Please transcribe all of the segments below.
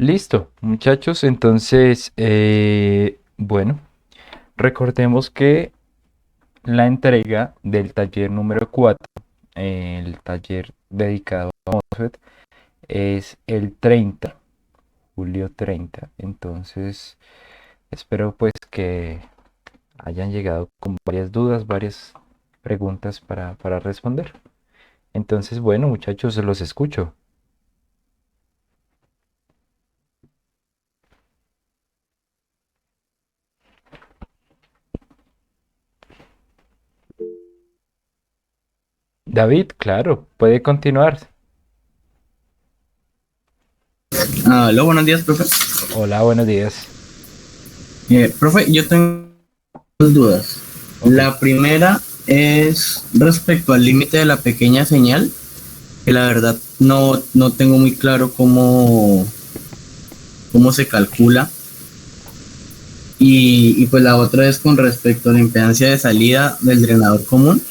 Listo, muchachos. Entonces, bueno, recordemos que la entrega del taller número 4, el taller dedicado a MOSFET, es el 30, julio 30. Entonces, espero pues que hayan llegado con varias dudas, varias preguntas para responder. Entonces, bueno, muchachos, los escucho. David, claro, puede continuar. Hola, buenos días, profe. Hola, buenos días. Profe, yo tengo dos dudas. Ok. La primera es respecto al límite de la pequeña señal, que la verdad no tengo muy claro cómo se calcula. Y pues la otra es con respecto a la impedancia de salida del drenador común,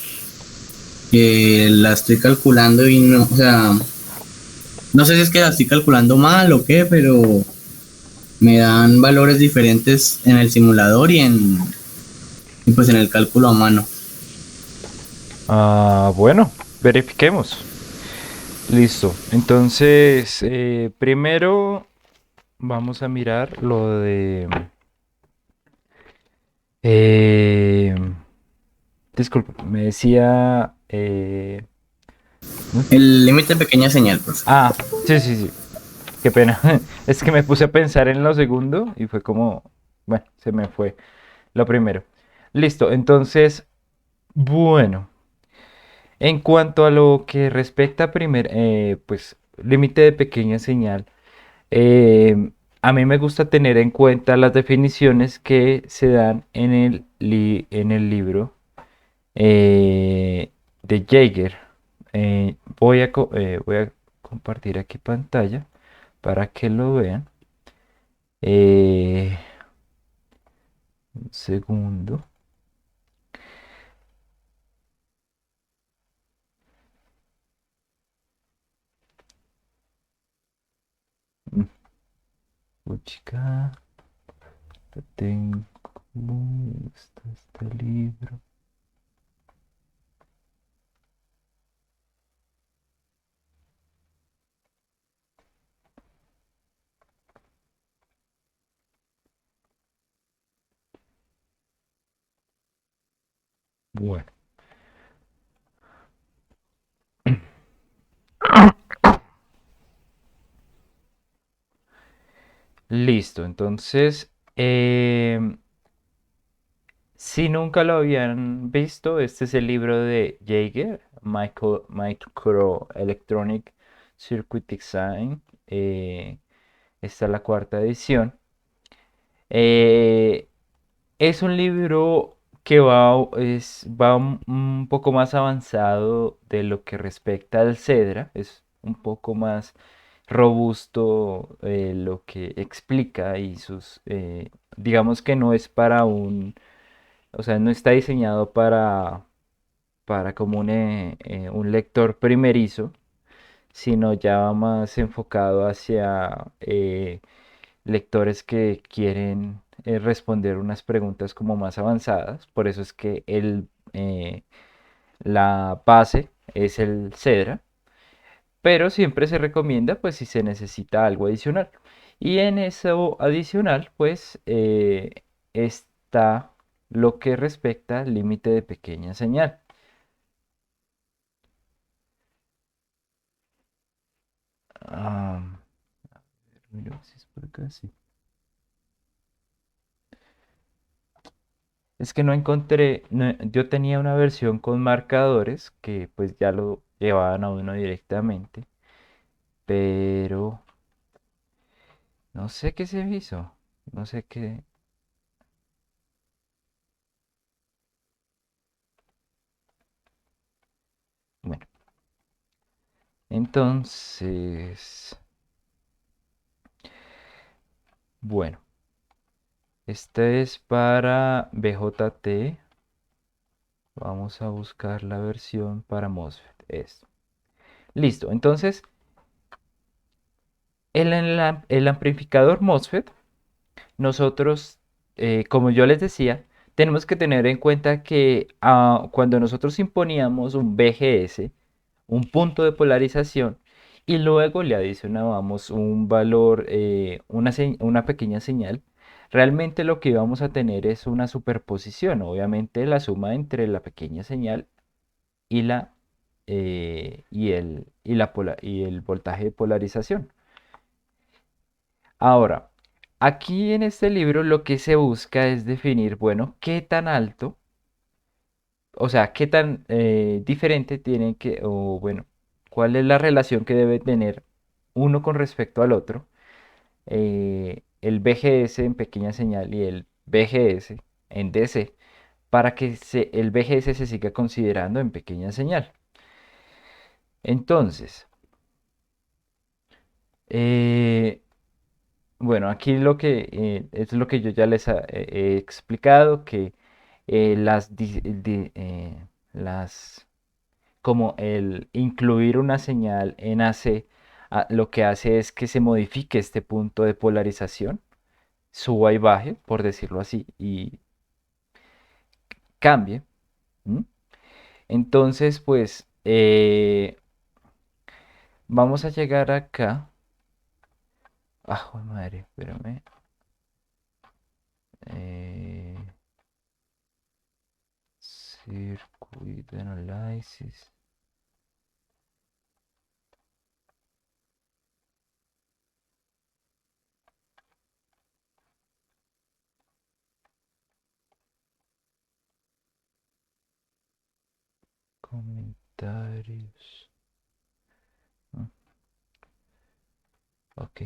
que la estoy calculando y no, o sea, no sé si es que la estoy calculando mal o qué, pero me dan valores diferentes en el simulador y pues en el cálculo a mano. Bueno, verifiquemos. Listo. Entonces, primero vamos a mirar lo de... eh, disculpe, me decía... ¿cómo es? El límite de pequeña señal, profe. Sí, sí, sí. Qué pena. Es que me puse a pensar en lo segundo y fue como... Bueno, se me fue lo primero. Listo. Entonces, bueno. En cuanto a lo que respecta a pues, límite de pequeña señal. A mí me gusta tener en cuenta las definiciones que se dan en el libro de Jaeger. Voy a compartir aquí pantalla para que lo vean. Eh, un segundo. Mm, Puchica, lo tengo. Está este libro. Bueno, listo. Entonces, si nunca lo habían visto, este es el libro de Jaeger, Microelectronic Circuit Design. Esta es la cuarta edición. Eh, es un libro que va un poco más avanzado de lo que respecta al Cedra. Es un poco más robusto lo que explica y digamos que no es para o sea, no está diseñado para como un lector primerizo, sino ya va más enfocado hacia lectores que quieren responder unas preguntas como más avanzadas. Por eso es que la base es el Cedra, pero siempre se recomienda pues si se necesita algo adicional. Y en eso adicional pues está lo que respecta al límite de pequeña señal. Ah, mira si es por acá, sí. Es que no encontré, yo tenía una versión con marcadores que pues ya lo llevaban a uno directamente, pero no sé qué se hizo, no sé qué. Bueno, entonces, bueno, este es para BJT. Vamos a buscar la versión para MOSFET. Esto. Listo, entonces el amplificador MOSFET, nosotros, como yo les decía, tenemos que tener en cuenta que cuando nosotros imponíamos un BGS, un punto de polarización, y luego le adicionábamos un valor, una pequeña señal, realmente lo que íbamos a tener es una superposición, obviamente la suma entre la pequeña señal y y el voltaje de polarización. Ahora, aquí en este libro lo que se busca es definir, bueno, qué tan alto, o sea, qué tan diferente tienen que, o bueno, cuál es la relación que debe tener uno con respecto al otro, el BGS en pequeña señal y el BGS en DC, para que el BGS se siga considerando en pequeña señal. Entonces, eh, bueno, aquí lo que es lo que yo ya les he explicado, que las, como el incluir una señal en AC, lo que hace es que se modifique este punto de polarización, suba y baje, por decirlo así, y cambie. ¿M? Entonces, pues, vamos a llegar acá. Ah, joder, madre, espérame. Eh, Circuit Analysis. Comentarios. Ah, ok.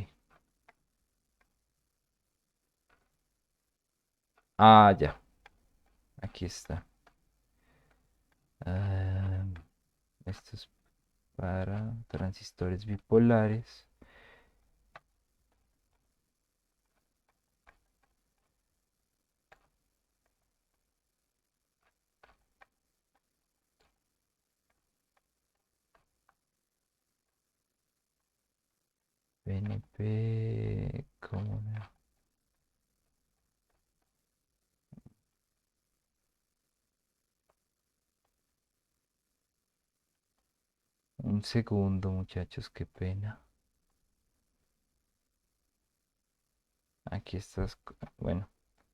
Ah, ya. Aquí está. Ah, esto es para transistores bipolares. PNP. ¿Cómo no? Un segundo, muchachos, qué pena. Aquí estás. Bueno,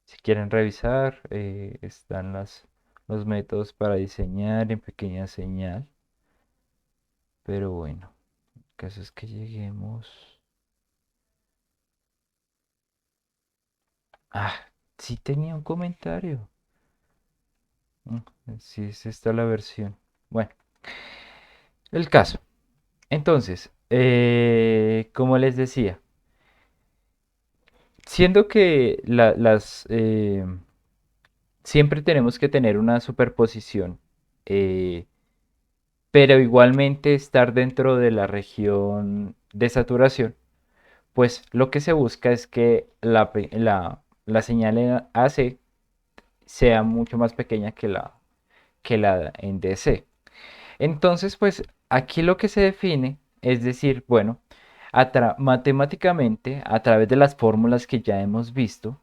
si quieren revisar, están los métodos para diseñar en pequeña señal. Pero bueno, el caso es que lleguemos. Ah, sí tenía un comentario. Sí, es esta la versión. Bueno, el caso. Entonces, como les decía, siendo que siempre tenemos que tener una superposición, eh, pero igualmente estar dentro de la región de saturación, pues lo que se busca es que la señal en AC sea mucho más pequeña que la en DC. Entonces, pues aquí lo que se define es decir, bueno, matemáticamente, a través de las fórmulas que ya hemos visto,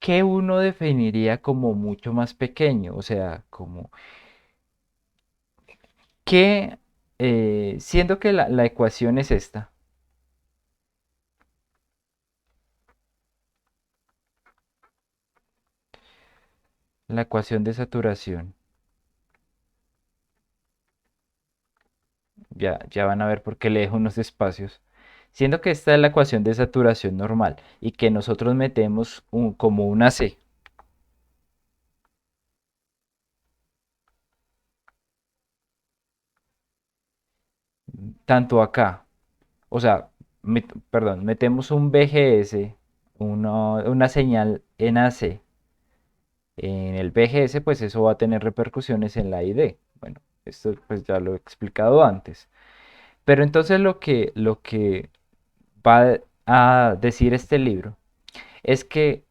¿qué uno definiría como mucho más pequeño? O sea, como que, siendo que la ecuación es esta, la ecuación de saturación, ya van a ver por qué le dejo unos espacios. Siendo que esta es la ecuación de saturación normal y que nosotros metemos como una C, tanto acá, o sea, perdón, metemos un BGS, una señal en AC en el BGS, pues eso va a tener repercusiones en la ID. Bueno, esto pues ya lo he explicado antes. Pero entonces lo que va a decir este libro es que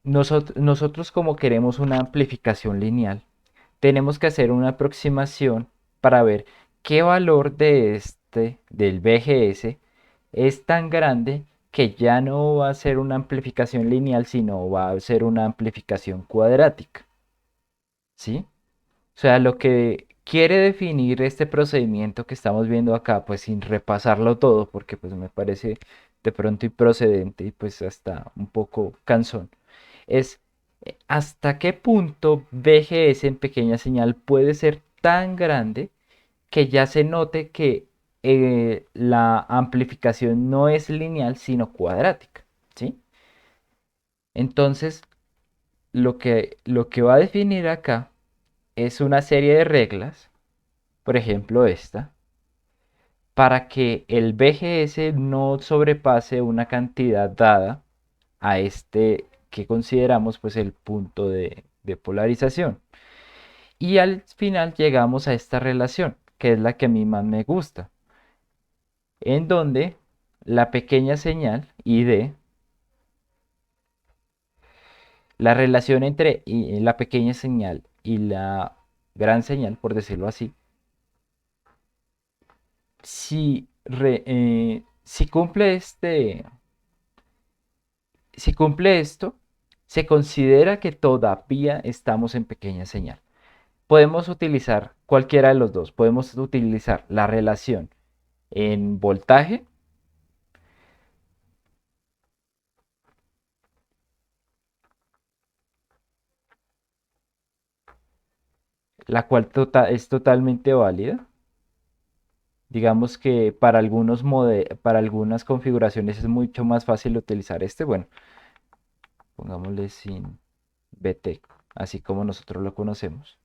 nosotros como queremos una amplificación lineal, tenemos que hacer una aproximación para ver qué valor del BGS es tan grande que ya no va a ser una amplificación lineal, sino va a ser una amplificación cuadrática, ¿sí? O sea, lo que quiere definir este procedimiento que estamos viendo acá, pues sin repasarlo todo, porque pues me parece de pronto improcedente y pues hasta un poco cansón, es hasta qué punto BGS en pequeña señal puede ser tan grande que ya se note que la amplificación no es lineal, sino cuadrática, ¿sí? Entonces, lo que va a definir acá es una serie de reglas, por ejemplo esta, para que el BGS no sobrepase una cantidad dada a este que consideramos pues el punto de polarización. Y al final llegamos a esta relación, que es la que a mí más me gusta, en donde la pequeña señal ID, la relación entre la pequeña señal y la gran señal, por decirlo así, si cumple si cumple esto, se considera que todavía estamos en pequeña señal. Podemos utilizar cualquiera de los dos. Podemos utilizar la relación en voltaje, la cual es totalmente válida. Digamos que para algunas configuraciones es mucho más fácil utilizar este. Bueno, pongámosle sin BT, así como nosotros lo conocemos.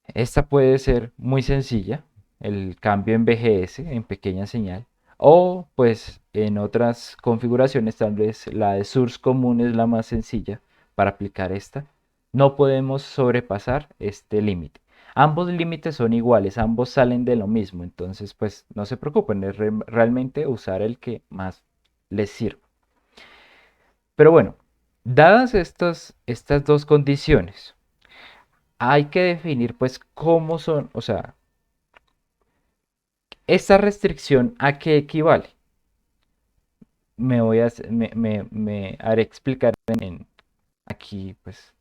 Esta puede ser muy sencilla, el cambio en BGS, en pequeña señal, o pues en otras configuraciones, tal vez la de source común es la más sencilla para aplicar esta. No podemos sobrepasar este límite. Ambos límites son iguales, ambos salen de lo mismo, entonces pues no se preocupen, es realmente usar el que más les sirva. Pero bueno, dadas estas dos condiciones, hay que definir pues cómo son, o sea, esta restricción a qué equivale. Me haré explicar aquí, pues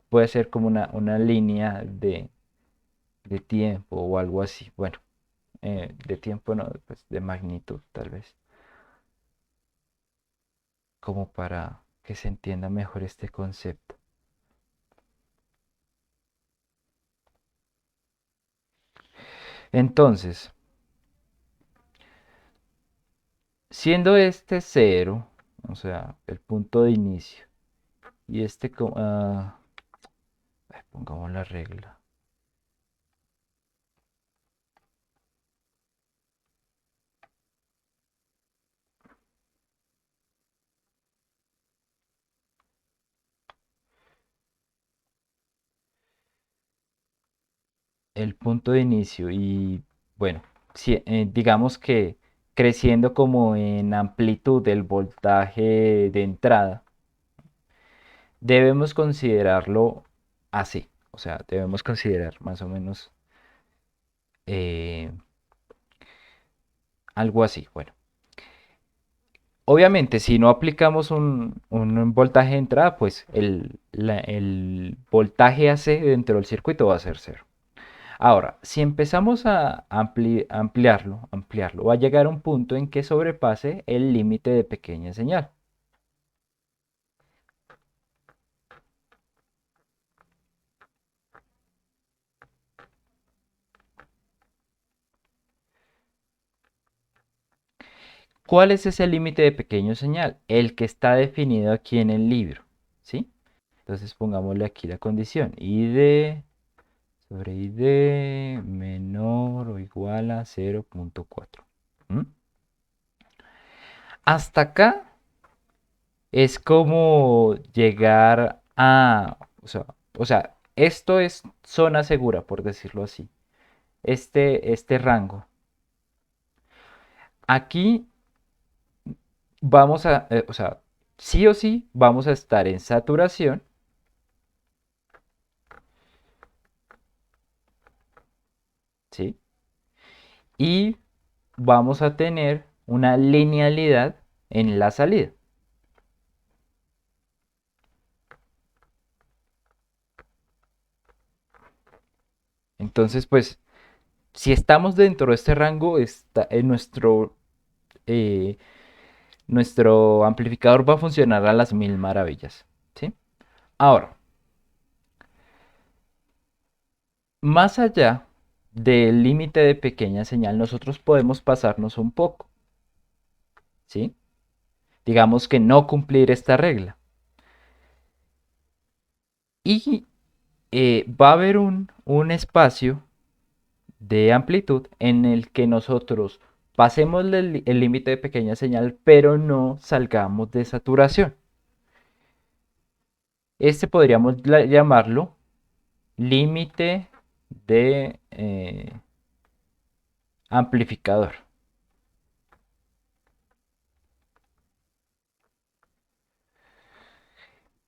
puede ser como una línea de tiempo o algo así. Bueno, de tiempo no, pues de magnitud tal vez, como para que se entienda mejor este concepto. Entonces, siendo este cero, o sea, el punto de inicio, y este, pongamos la regla. El punto de inicio y bueno, si, digamos que creciendo como en amplitud del voltaje de entrada, debemos considerarlo así, o sea, debemos considerar más o menos eh, algo así. Bueno, obviamente si no aplicamos un voltaje de entrada, pues el voltaje AC dentro del circuito va a ser cero. Ahora, si empezamos a ampliarlo, va a llegar a un punto en que sobrepase el límite de pequeña señal. ¿Cuál es ese límite de pequeña señal? El que está definido aquí en el libro, ¿sí? Entonces pongámosle aquí la condición. ID sobre ID menor o igual a 0.4. ¿Mm? Hasta acá es como llegar a, o sea, esto es zona segura, por decirlo así. Este rango. Aquí vamos o sea, sí o sí vamos a estar en saturación, ¿sí? Y vamos a tener una linealidad en la salida. Entonces, pues, si estamos dentro de este rango, está en eh, nuestro amplificador va a funcionar a las mil maravillas. ¿Sí? Ahora, más allá del límite de pequeña señal, nosotros podemos pasarnos un poco. ¿Sí? Digamos que no cumplir esta regla. Y va a haber un espacio de amplitud en el que nosotros pasemos el límite de pequeña señal, pero no salgamos de saturación. Este podríamos llamarlo límite de amplificador.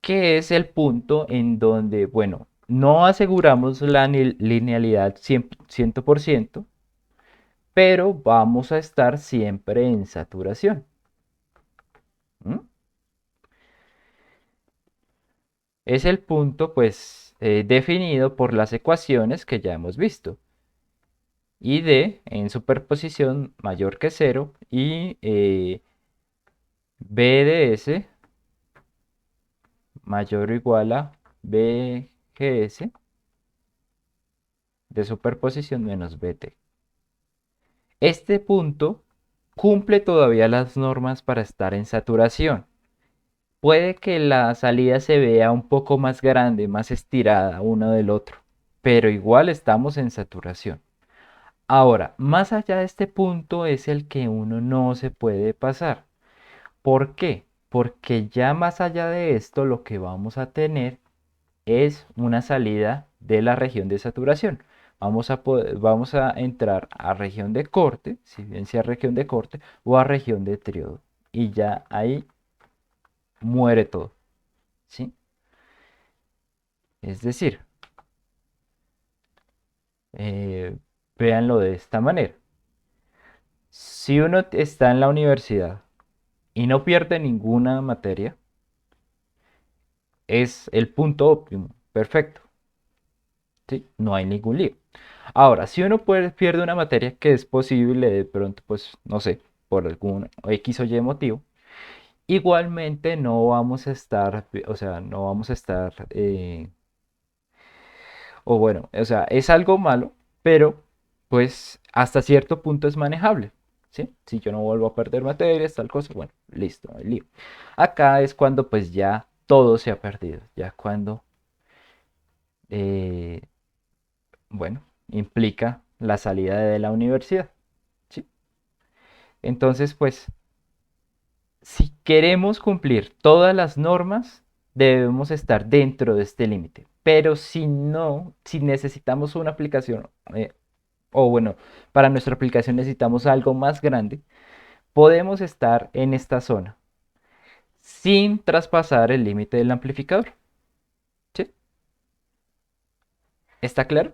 Que es el punto en donde, bueno, no aseguramos la linealidad 100%, pero vamos a estar siempre en saturación. ¿Mm? Es el punto, pues, definido por las ecuaciones que ya hemos visto. Y D en superposición mayor que cero y B de S mayor o igual a BGS de superposición menos BT. Este punto cumple todavía las normas para estar en saturación. Puede que la salida se vea un poco más grande, más estirada uno del otro, pero igual estamos en saturación. Ahora, más allá de este punto es el que uno no se puede pasar. ¿Por qué? Porque ya más allá de esto lo que vamos a tener es una salida de la región de saturación. Vamos a entrar a región de corte, si bien sea región de corte, o a región de triodo. Y ya ahí muere todo. ¿Sí? Es decir, eh, véanlo de esta manera. Si uno está en la universidad y no pierde ninguna materia, es el punto óptimo, perfecto. ¿Sí? No hay ningún lío. Ahora, si uno pierde una materia que es posible de pronto, pues, no sé, por algún X o Y motivo, igualmente no vamos a estar, o sea, no vamos a estar, o bueno, o sea, es algo malo, pero pues hasta cierto punto es manejable, ¿sí? Si yo no vuelvo a perder materias, tal cosa, bueno, listo, no hay lío. Acá es cuando pues ya todo se ha perdido, ya cuando, eh, bueno, implica la salida de la universidad, ¿sí? Entonces, pues, si queremos cumplir todas las normas, debemos estar dentro de este límite. Pero si no, si necesitamos una aplicación, o bueno, para nuestra aplicación necesitamos algo más grande, podemos estar en esta zona sin traspasar el límite del amplificador. ¿Sí? ¿Está claro?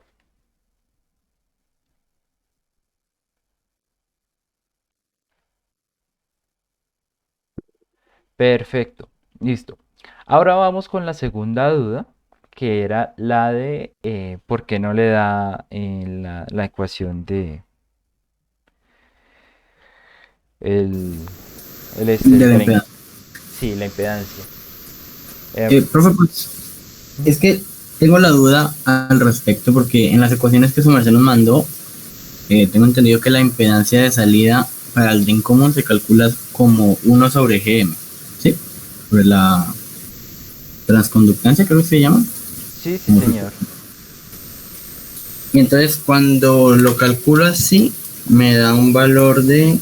Perfecto. Listo. Ahora vamos con la segunda duda, que era la de por qué no le da la ecuación de el, De la impedancia. sí, la impedancia. Eh, Profe, pues, es que tengo la duda al respecto porque en las ecuaciones que su merced nos mandó, tengo entendido que la impedancia de salida para el DRIN común se calcula como 1/GM, ¿sí? Sobre la transconductancia, creo que se llama. sí, sí, Como señor. y entonces cuando lo calculo así, me da un valor de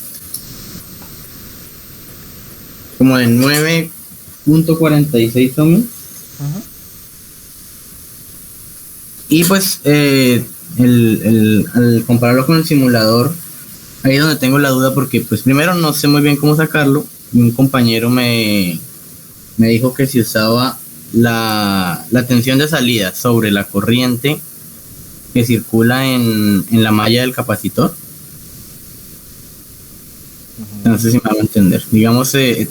como de 9.46 ohms. Ujú. Y pues al compararlo con el simulador, ahí es donde tengo la duda porque pues primero no sé muy bien cómo sacarlo. Y un compañero me dijo que si usaba la tensión de salida sobre la corriente que circula en la malla del capacitor, No Ujú. sé si me hago entender. Digamos, en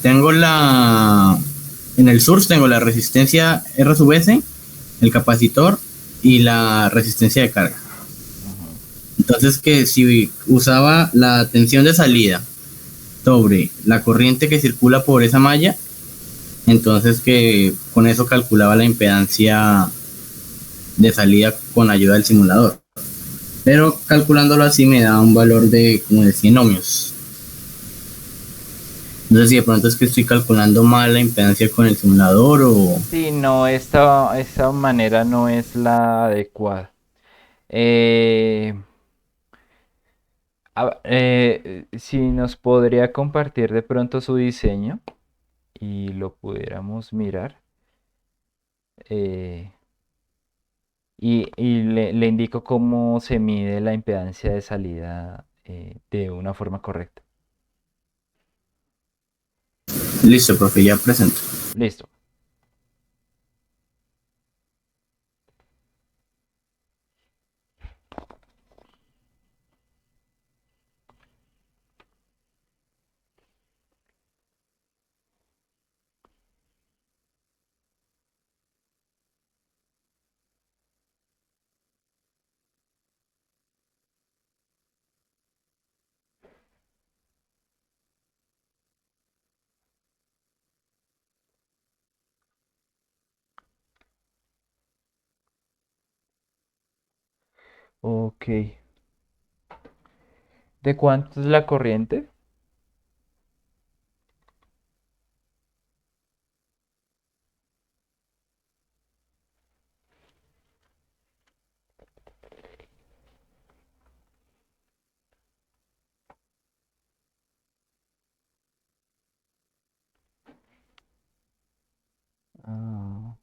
el source tengo la resistencia R sub S, el capacitor y la resistencia de carga. Ujú. Entonces que si usaba la tensión de salida sobre la corriente que circula por esa malla, entonces que con eso calculaba la impedancia de salida con ayuda del simulador. Pero calculándolo así me da un valor de como de 100 ohmios. No sé si de pronto es que estoy calculando mal la impedancia con el simulador o... Sí, no, esta manera no es la adecuada. Eh, si nos podría compartir de pronto su diseño y lo pudiéramos mirar. eh, y le indico cómo se mide la impedancia de salida de una forma correcta. Listo, profe, ya presento. Listo. Ok. ¿De cuánto es la corriente? Ah,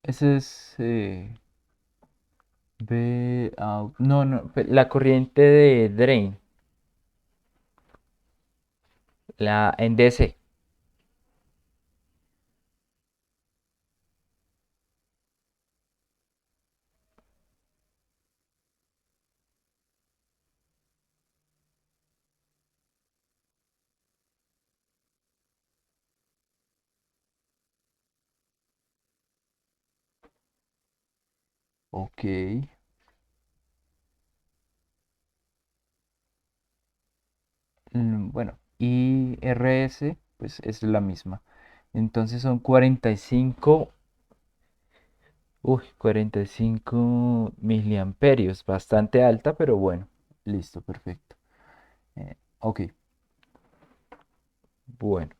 ese es B out. No, no, la corriente de drain, la en DC. Ok. Bueno, y RS, pues es la misma. Entonces son 45, 45 miliamperios, bastante alta, pero bueno, listo, perfecto. Ok, bueno,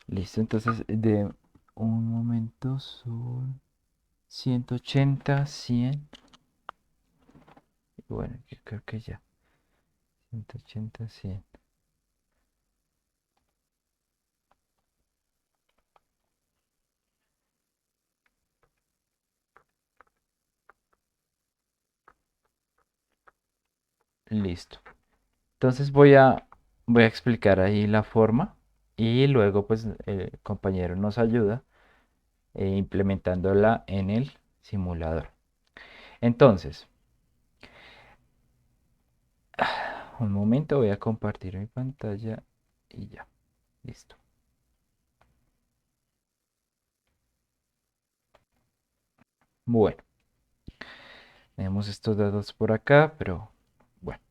listo, entonces de un momento son 180, 100, y bueno, yo creo que ya, 180, 100, listo. Entonces voy a explicar ahí la forma y luego pues el compañero nos ayuda implementándola en el simulador. Entonces, un momento, voy a compartir mi pantalla y ya, listo. Bueno, tenemos estos datos por acá, pero bueno.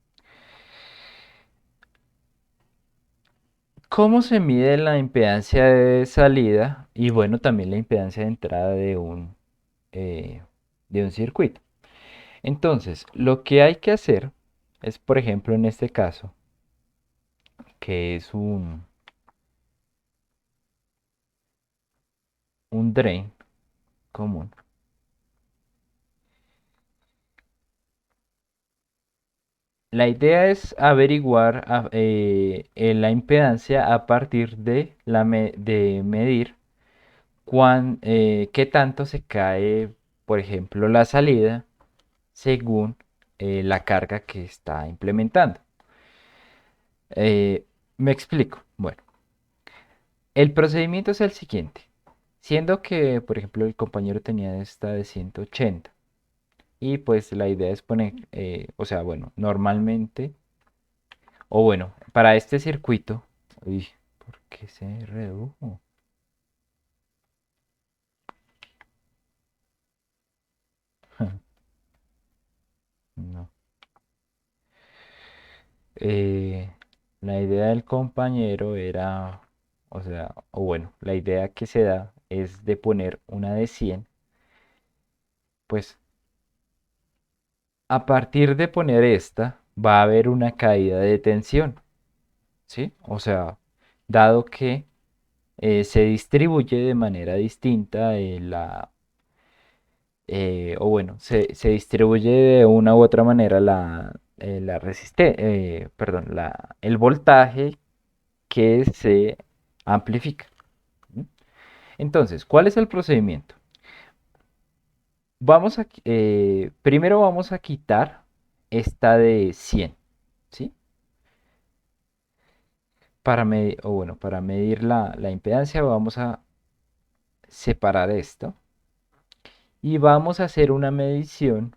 ¿Cómo se mide la impedancia de salida y bueno, también la impedancia de entrada eh, de un circuito? Entonces, lo que hay que hacer es, por ejemplo, en este caso, que es un drain común. La idea es averiguar la impedancia a partir de medir qué tanto se cae, por ejemplo, la salida según la carga que está implementando. Me explico. Bueno, El procedimiento es el siguiente. Siendo que, por ejemplo, el compañero tenía esta de 180 y pues la idea es poner, o sea, bueno, normalmente, o bueno, para este circuito, uy, ¿por qué se redujo? No. Eh, la idea del compañero era, o sea, o bueno, la idea que se da es de poner una de 100, pues a partir de poner esta va a haber una caída de tensión, ¿sí? O sea, dado que se distribuye de manera distinta o bueno, se distribuye de una u otra manera la resistencia, perdón, el voltaje que se amplifica. ¿Sí? Entonces, ¿cuál es el procedimiento? Primero vamos a quitar esta de 100, ¿sí? Para medir la impedancia vamos a separar esto y vamos a hacer una medición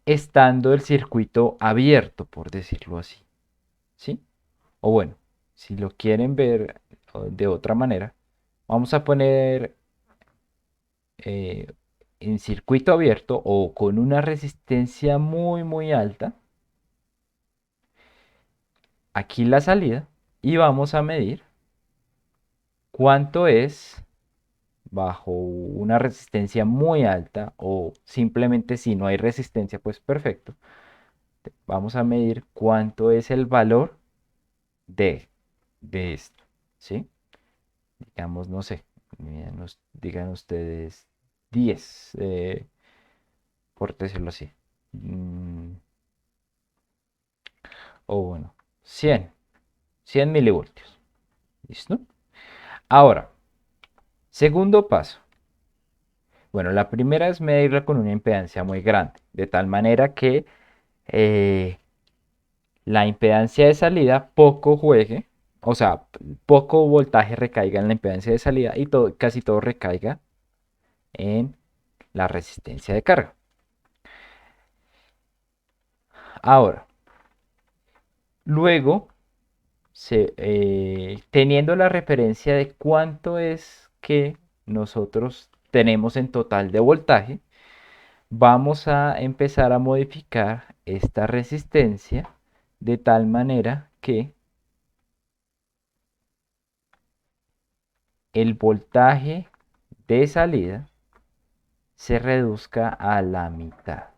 estando el circuito abierto, por decirlo así, ¿sí? O bueno, si lo quieren ver de otra manera, vamos a poner eh, en circuito abierto o con una resistencia muy muy alta aquí la salida y vamos a medir cuánto es bajo una resistencia muy alta o simplemente si no hay resistencia pues perfecto. Vamos a medir cuánto es el valor de, de esto, ¿sí? Digamos, no sé, digan ustedes 10, por decirlo así. Mm, o bueno, 100 milivoltios. ¿Listo? Ahora, segundo paso. Bueno, la primera es medirla con una impedancia muy grande, de tal manera que eh, la impedancia de salida poco juegue, o sea, poco voltaje recaiga en la impedancia de salida y casi todo recaiga en la resistencia de carga. Ahora, luego, teniendo la referencia de cuánto es que nosotros tenemos en total de voltaje, vamos a empezar a modificar esta resistencia de tal manera que el voltaje de salida se reduzca a la mitad.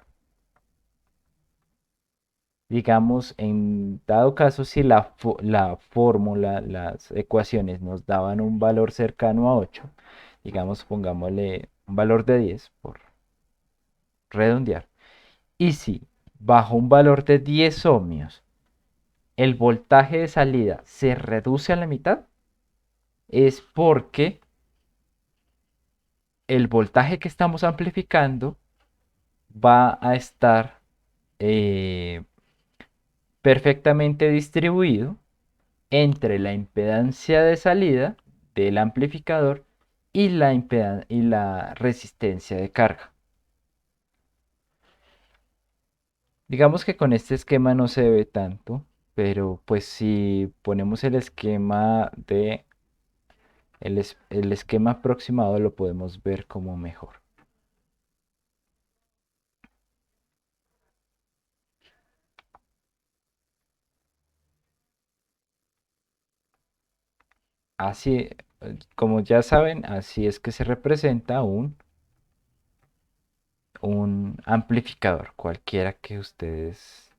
Digamos, en dado caso, si la fórmula, las ecuaciones nos daban un valor cercano a 8, digamos, pongámosle un valor de 10 por redondear. Y si bajo un valor de 10 ohmios el voltaje de salida se reduce a la mitad, es porque el voltaje que estamos amplificando va a estar eh, perfectamente distribuido entre la impedancia de salida del amplificador y y la resistencia de carga. Digamos que con este esquema no se ve tanto, pero pues si ponemos el esquema el esquema aproximado lo podemos ver como mejor. Así, como ya saben, así es que se representa un amplificador, cualquiera que ustedes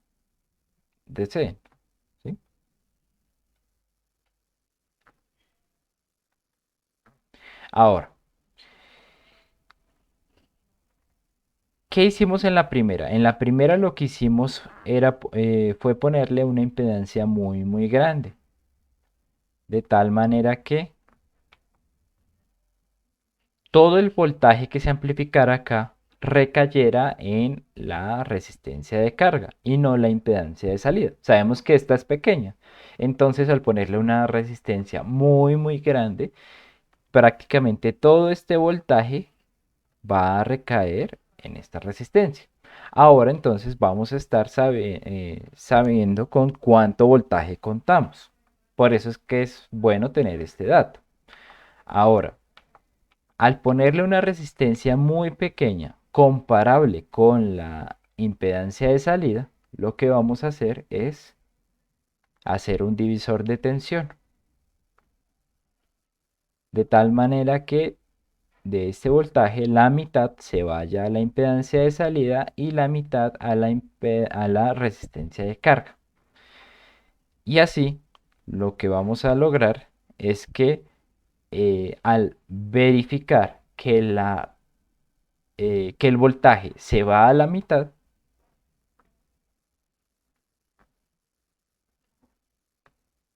deseen, ¿sí? Ahora, ¿qué hicimos en la primera? En la primera lo que hicimos fue ponerle una impedancia muy, muy grande, de tal manera que todo el voltaje que se amplificara acá recayera en la resistencia de carga y no la impedancia de salida. Sabemos que esta es pequeña, entonces al ponerle una resistencia muy grande, prácticamente todo este voltaje va a recaer en esta resistencia. Ahora entonces vamos a estar sabiendo con cuánto voltaje contamos. Por eso es que es bueno tener este dato. Ahora, al ponerle una resistencia muy pequeña, comparable con la impedancia de salida, lo que vamos a hacer es hacer un divisor de tensión. De tal manera que de este voltaje la mitad se vaya a la impedancia de salida y la mitad a la resistencia de carga. Y así lo que vamos a lograr es que al verificar que el voltaje se va a la mitad,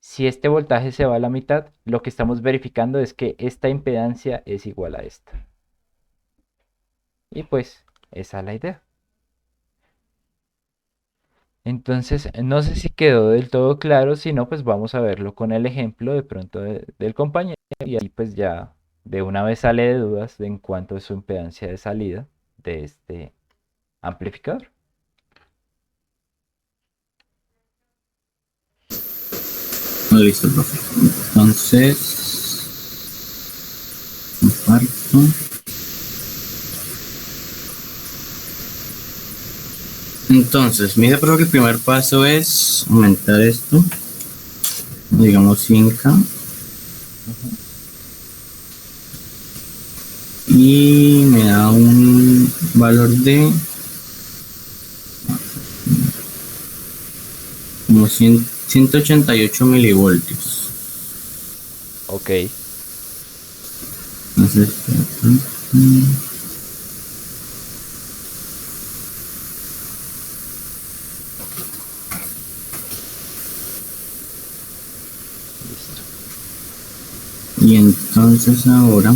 si este voltaje se va a la mitad, lo que estamos verificando es que esta impedancia es igual a esta. Y pues esa es la idea. Entonces, no sé si quedó del todo claro, si no, pues vamos a verlo con el ejemplo de pronto del compañero y ahí pues ya de una vez sale de dudas de en cuánto es su impedancia de salida de este amplificador. No, listo, profe. Entonces, comparto. Entonces, me dice, profe, que el primer paso es aumentar esto, digamos 100K, Ujú. y me da un valor de como 188 milivoltios. Ok, Entonces, listo. y entonces ahora,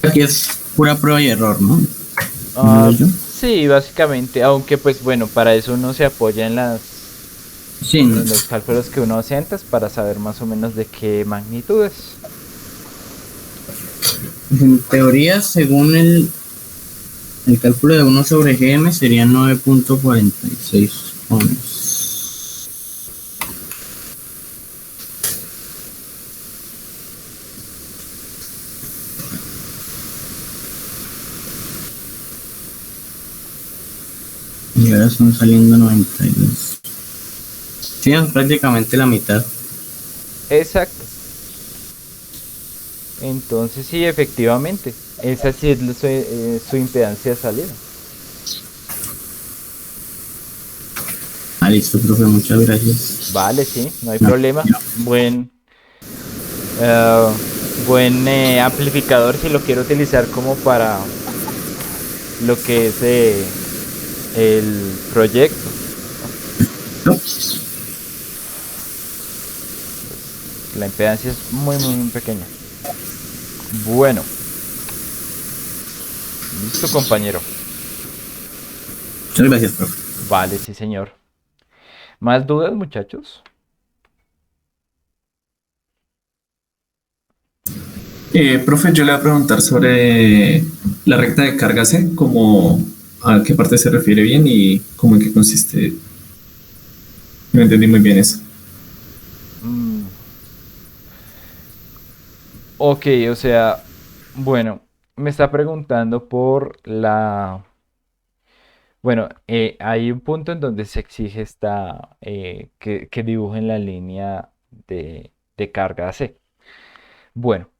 aquí es pura prueba y error, ¿no? ¿No yo? Sí, básicamente, aunque pues bueno, para eso uno se apoya Sí, en los cálculos que uno hace antes para saber más o menos de qué magnitudes. en teoría, según el cálculo de 1/GM sería 9,46 ohms. Y ahora están saliendo 92. Sí, es prácticamente la mitad. Exacto. Entonces sí, efectivamente, esa sí es su impedancia de salida. Ah, listo, profe, muchas gracias. Vale, sí, no hay No, problema. no. Buen amplificador si lo quiero utilizar como para lo que es el proyecto, ¿no? No. Pues la impedancia es muy pequeña. Bueno, listo, compañero. Muchas gracias, profe. Vale, sí, señor. ¿Más dudas, muchachos? Profe, yo le voy a preguntar sobre la recta de carga C, como a qué parte se refiere bien y cómo en qué consiste. No entendí muy bien eso. Mm, ok, o sea, bueno, me está preguntando por Bueno, hay un punto en donde se exige que dibujen la línea de carga C. Bueno,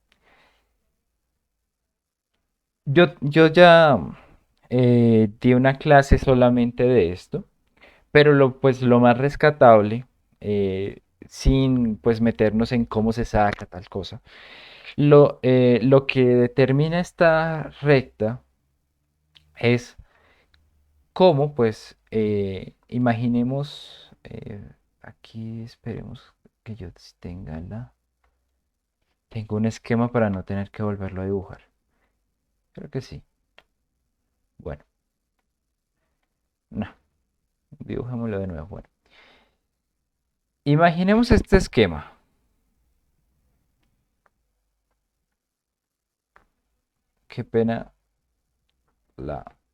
yo ya di una clase solamente de esto, pero pues lo más rescatable, sin pues meternos en cómo se saca tal cosa, lo que determina esta recta es cómo, pues, imaginemos, aquí esperemos que yo tengo un esquema para no tener que volverlo a dibujar. Creo que sí. Bueno, no, dibujémoslo de nuevo. Bueno, imaginemos este esquema. Qué pena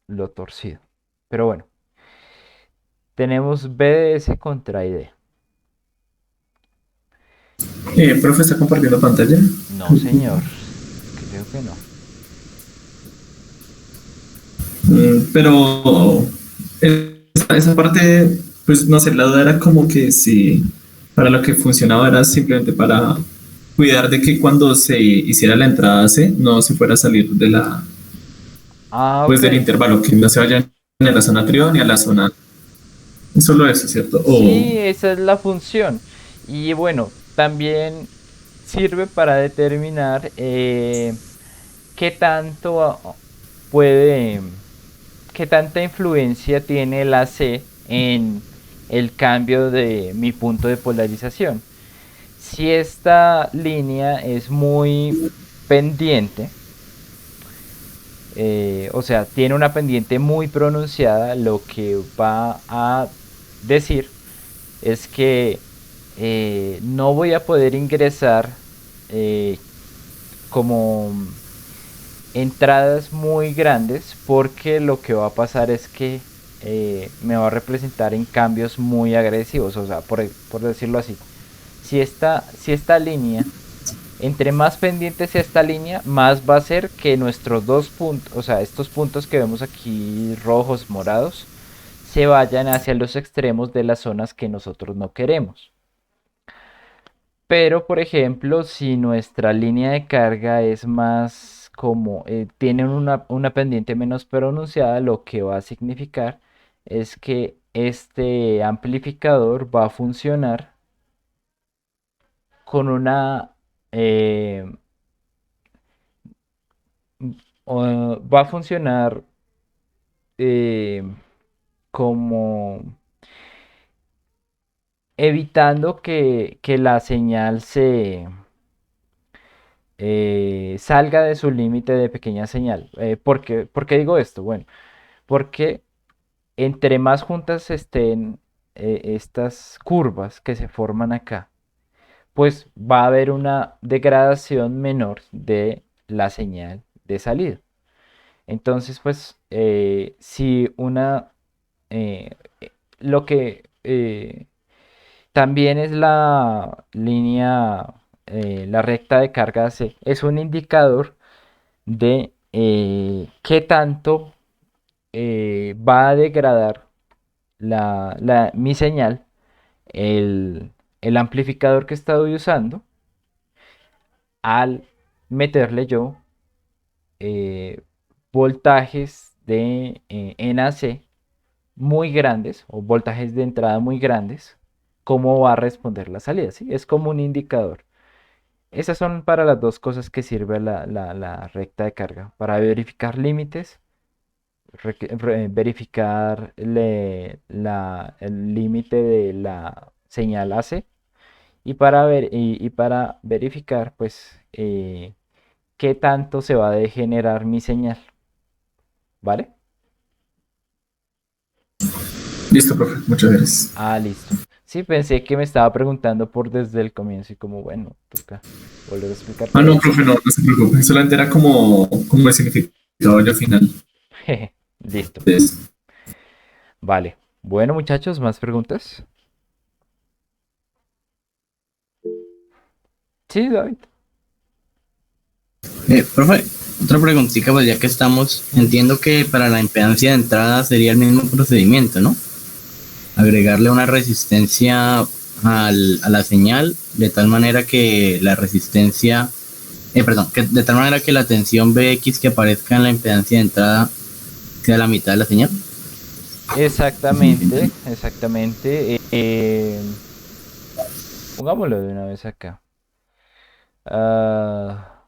lo torcido. Pero bueno, tenemos BDS contra ID. Profe, ¿está compartiendo pantalla? No, señor. Creo que no. Pero esa parte, pues no sé, la duda era como que si para lo que funcionaba era simplemente para cuidar de que cuando se hiciera la entrada C no se fuera a salir de Ah, pues ok. del intervalo, que no se vaya ni a la zona trigo ni a la zona. Es solo eso, ¿cierto? O Sí, esa es la función. Y bueno, también sirve para determinar qué tanto puede, qué tanta influencia tiene la C en el cambio de mi punto de polarización. Si esta línea es muy pendiente, o sea, tiene una pendiente muy pronunciada, lo que va a decir es que no voy a poder ingresar eh, como entradas muy grandes porque lo que va a pasar es que me va a representar en cambios muy agresivos, o sea, por decirlo así. Si esta línea, entre más pendiente sea esta línea, más va a ser que nuestros dos puntos, o sea, estos puntos que vemos aquí rojos, morados, se vayan hacia los extremos de las zonas que nosotros no queremos. Pero, por ejemplo, si nuestra línea de carga es más como, tiene una pendiente menos pronunciada, lo que va a significar es que este amplificador va a funcionar con eh, va a funcionar eh, como evitando que la señal salga de su límite de pequeña señal. ¿Por qué digo esto? Bueno, porque entre más juntas estén estas curvas que se forman acá, pues va a haber una degradación menor de la señal de salida. Entonces, pues, si eh, lo que también es la línea, la recta de carga C, es un indicador de qué tanto va a degradar mi señal, el, el amplificador que estoy usando, al meterle yo eh, voltajes de NAC muy grandes o voltajes de entrada muy grandes, cómo va a responder la salida, ¿sí? Es como un indicador. Esas son para las dos cosas que sirve la recta de carga, para verificar límites, verificar el límite de la señal AC y para verificar pues qué tanto se va a degenerar mi señal, ¿vale? listo, profe, muchas gracias. Ah, listo. Sí, pensé que me estaba preguntando por desde el comienzo y como, bueno, toca volver a explicar, Ah, pero no, listo. profe, no, no se preocupe. Solamente era como el significado ya final Listo. de eso. Vale. Bueno, muchachos, ¿más preguntas? Sí, David. Profe, otra preguntita, pues ya que estamos, entiendo que para la impedancia de entrada sería el mismo procedimiento, ¿no? Agregarle una resistencia a la señal de tal manera que la resistencia, perdón, que de tal manera que la tensión BX que aparezca en la impedancia de entrada sea la mitad de la señal. Exactamente, exactamente. Pongámoslo de una vez acá. Ah,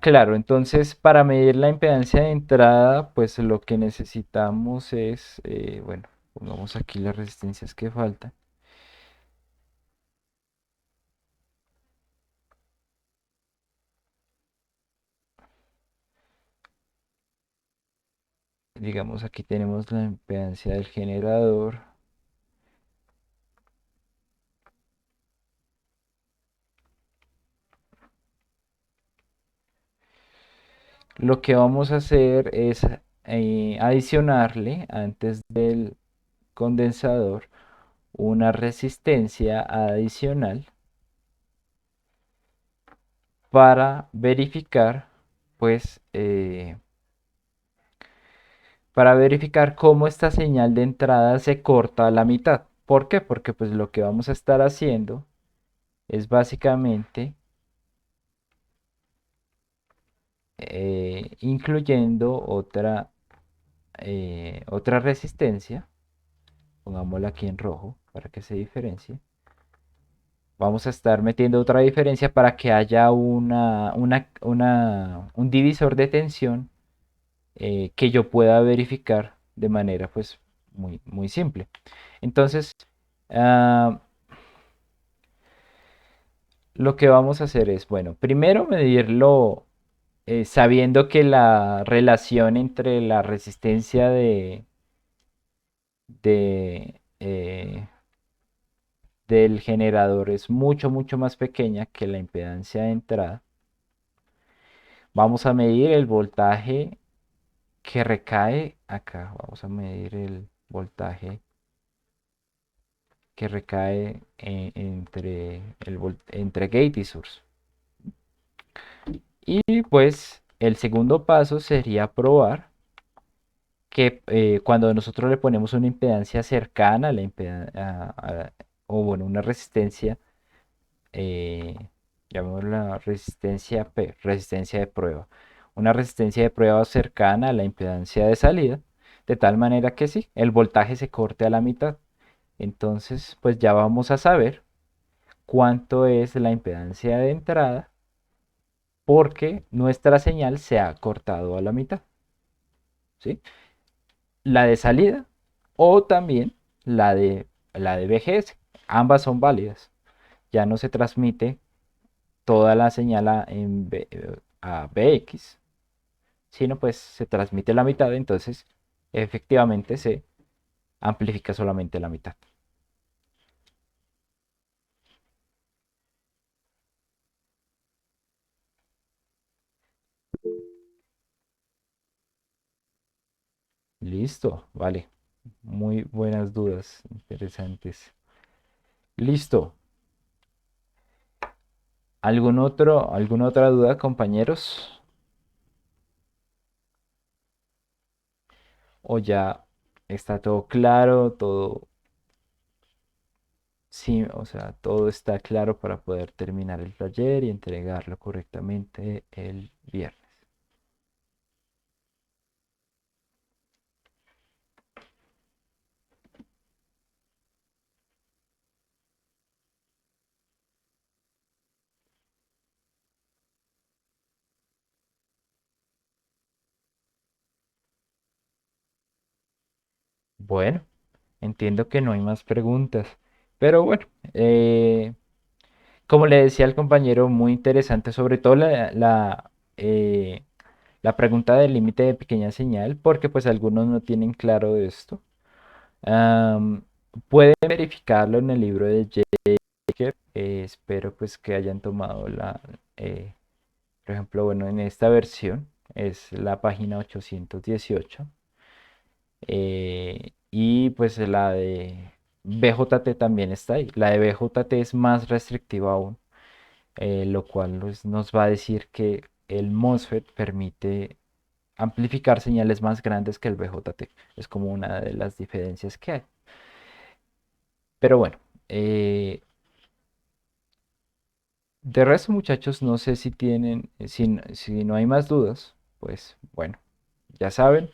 claro, entonces para medir la impedancia de entrada, pues lo que necesitamos es, bueno, pongamos aquí las resistencias que faltan. digamos aquí tenemos la impedancia del generador. Lo que vamos a hacer es adicionarle antes del condensador una resistencia adicional para verificar, pues, para verificar cómo esta señal de entrada se corta a la mitad. ¿Por qué? Porque pues lo que vamos a estar haciendo es básicamente incluyendo otra resistencia, pongámosla aquí en rojo para que se diferencie. Vamos a estar metiendo otra diferencia para que haya un divisor de tensión que yo pueda verificar de manera pues muy, muy simple. Entonces, ah, lo que vamos a hacer es, bueno, primero medirlo sabiendo que la relación entre la resistencia de del generador es mucho, mucho más pequeña que la impedancia de entrada. Vamos a medir el voltaje que recae acá. Vamos a medir el voltaje que recae entre gate y source. Y pues el segundo paso sería probar que cuando nosotros le ponemos una impedancia cercana a la impedancia, o bueno, una resistencia, eh, llamémosla resistencia P, resistencia de prueba. Una resistencia de prueba cercana a la impedancia de salida, de tal manera que sí, el voltaje se corte a la mitad. Entonces, pues ya vamos a saber cuánto es la impedancia de entrada porque nuestra señal se ha cortado a la mitad, ¿sí? La de salida o también la de VGS. Ambas son válidas. Ya no se transmite toda la señal a BX, sino pues se transmite la mitad, entonces efectivamente se amplifica solamente la mitad. Listo, vale. Muy buenas dudas, interesantes. Listo. ¿Alguna otra duda, compañeros? ¿O ya está todo claro? Todo, sí, o sea, todo está claro para poder terminar el taller y entregarlo correctamente el viernes. Bueno, entiendo que no hay más preguntas, pero bueno, como le decía al compañero, muy interesante, sobre todo la pregunta del límite de pequeña señal, porque pues algunos no tienen claro esto. Am, Pueden verificarlo en el libro de Jacob. Espero pues que hayan tomado por ejemplo, bueno, en esta versión es la página 818. Y pues la de BJT también está ahí. La de BJT es más restrictiva aún, lo cual pues, nos va a decir que el MOSFET permite amplificar señales más grandes que el BJT. Es como una de las diferencias que hay. Pero bueno, de resto muchachos, no sé si tienen, si no hay más dudas, pues bueno, ya saben.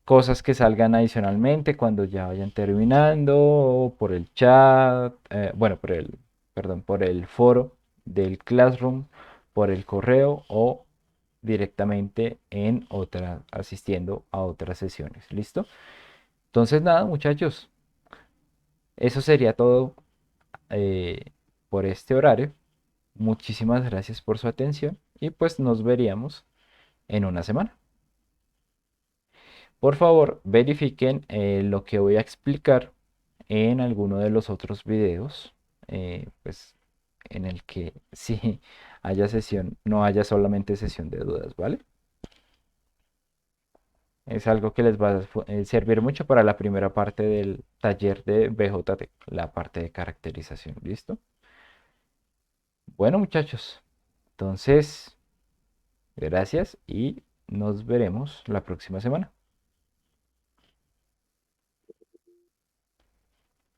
Cosas que salgan adicionalmente cuando ya vayan terminando, por el chat, bueno, perdón, por el foro del Classroom, por el correo o directamente asistiendo a otras sesiones. ¿Listo? Entonces, nada, muchachos, eso sería todo por este horario. Muchísimas gracias por su atención y pues nos veríamos en una semana. Por favor, verifiquen lo que voy a explicar en alguno de los otros videos, pues en el que sí haya sesión, no haya solamente sesión de dudas, ¿vale? Es algo que les va a servir mucho para la primera parte del taller de BJT, la parte de caracterización, ¿listo? Bueno, muchachos, entonces, gracias y nos veremos la próxima semana.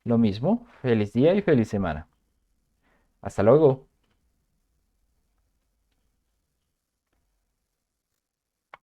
Lo mismo, feliz día y feliz semana. Hasta luego.